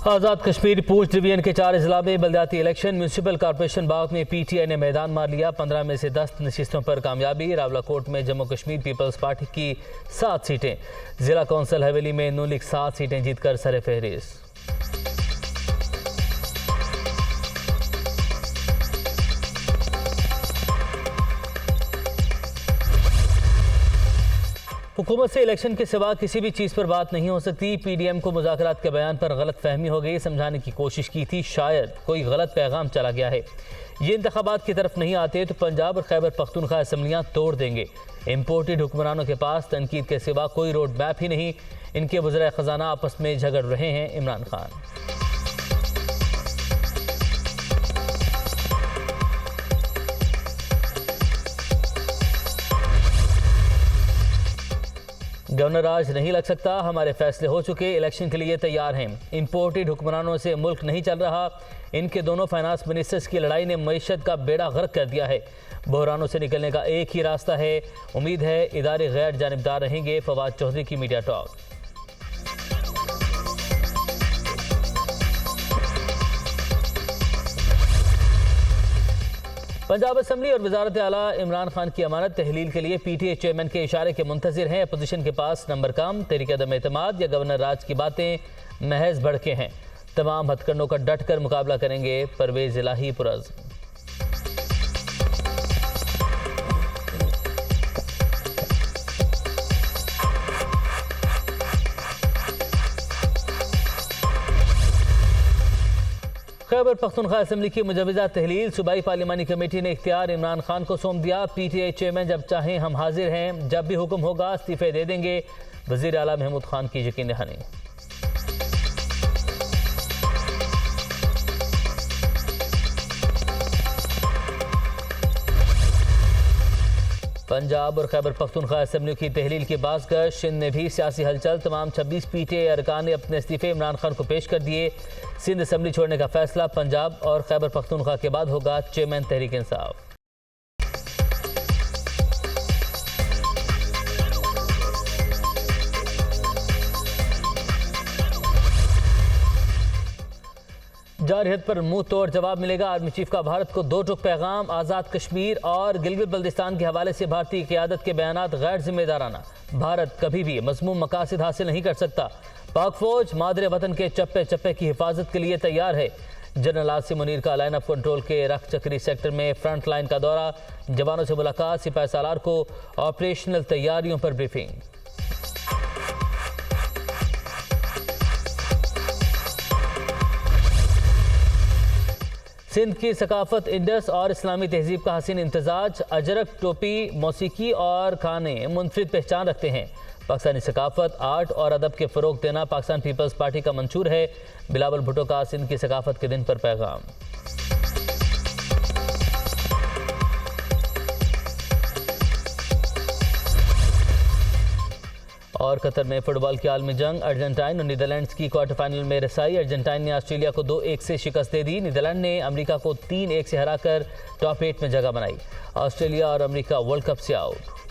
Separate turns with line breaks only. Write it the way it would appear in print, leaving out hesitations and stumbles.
आज़ाद कश्मीर पूंछ division के 4 अजला में बल्दियाती election municipal corporation बाग में पीटीआई ने मैदान मार लिया। 15 में से 10 नशिस्तों पर कामयाबी। रावलाकोट में जम्मू कश्मीर पीपल्स पार्टी की 7 सीटें, जिला कौंसिल हवेली में नून लीग 7 सीटें जीतकर सर फहरिस्त। हुकूमत से इलेक्शन के सिवा किसी भी चीज़ पर बात नहीं हो सकती। पीडीएम को मुज़ाकरात के बयान पर गलत फहमी हो गई, समझाने की कोशिश की थी, शायद कोई गलत पैगाम चला गया है। ये इंतखाबात की तरफ नहीं आते तो पंजाब और खैबर पख्तूनख्वा असम्बलियाँ तोड़ देंगे। इम्पोर्टेड हुक्मरानों के पास तनकीद के सिवा कोई रोड मैप ही नहीं। इनके वज़ीर ख़जाना आपस में झगड़ रहे हैं। इमरान खान गवर्नर आज नहीं लग सकता, हमारे फैसले हो चुके, इलेक्शन के लिए तैयार हैं। इम्पोर्टेड हुक्मरानों से मुल्क नहीं चल रहा। इनके दोनों फाइनेंस मिनिस्टर्स की लड़ाई ने मईशत का बेड़ा गर्क कर दिया है। बहरानों से निकलने का एक ही रास्ता है। उम्मीद है इदारे गैर जानिबदार रहेंगे। फवाद चौधरी की मीडिया टॉक। पंजाब असम्बली और वजारत आला इमरान खान की अमानत तहलील के लिए पीटीए चेयरमैन के इशारे के मुंतजिर हैं। अपोजिशन के पास नंबर कम, तहरीक अदम एतमाद या गवर्नर राज की बातें महज भड़के हैं। तमाम हथकंडों का डट कर मुकाबला करेंगे। परवेज इलाही पुरज़्म। खैबर पख्तूनख्वा असम्बली की मुजवजा तहलील सूबाई पार्लिमानी कमेटी ने इख्तियार इमरान खान को सौंप दिया। पीटीआई चेयरमैन जब चाहें हम हाजिर हैं, जब भी हुक्म होगा इस्तीफे दे देंगे। वज़ीर आला महमूद खान की यकीन दहानी। पंजाब और खैबर पख्तूनख्वा असम्बलियों की तहलील की बाज़गश। सिंध में भी सियासी हलचल। तमाम 26 पीटीआई अरकान ने अपने इस्तीफे इमरान खान को पेश कर दिए। सिंध असम्बली छोड़ने का फैसला पंजाब और खैबर पख्तूनख्वा के बाद होगा। चेयरमैन तहरीक इंसाफ। जारहियत पर मुंह तोड़ जवाब मिलेगा। आर्मी चीफ का भारत को 2 टूक पैगाम। आज़ाद कश्मीर और गिलगित बल्तिस्तान के हवाले से भारतीय क़यादत के बयानात गैर जिम्मेदाराना। भारत कभी भी मज़मूम मकासद हासिल नहीं कर सकता। पाक फौज मादरे वतन के चप्पे चप्पे की हिफाजत के लिए तैयार है। जनरल आसिम मुनीर का लाइन ऑफ कंट्रोल के रख चक्री सेक्टर में फ्रंट लाइन का दौरा। जवानों से मुलाकात। सिपाही सालार को ऑपरेशनल तैयारियों पर ब्रीफिंग। सिंध की सकाफत, इंडस और इस्लामी तहजीब का हसीन इम्तजाज। अजरक, टोपी, मौसीकी और खाने मुनफरिद पहचान रखते हैं। पाकिस्तानी सकाफत, आर्ट और अदब के फ़रोग देना पाकिस्तान पीपल्स पार्टी का मंशूर है। बिलावल भुट्टो का सिंध की सकाफत के दिन पर पैगाम। और कतर में फुटबॉल की आलमी जंग। अर्जेंटाइन और नीदरलैंड्स की क्वार्टर फाइनल में रसाई। अर्जेंटाइन ने ऑस्ट्रेलिया को 2-1 से शिकस्त दे दी। नीदरलैंड ने अमेरिका को 3-1 से हराकर टॉप 8 में जगह बनाई। ऑस्ट्रेलिया और अमेरिका वर्ल्ड कप से आउट।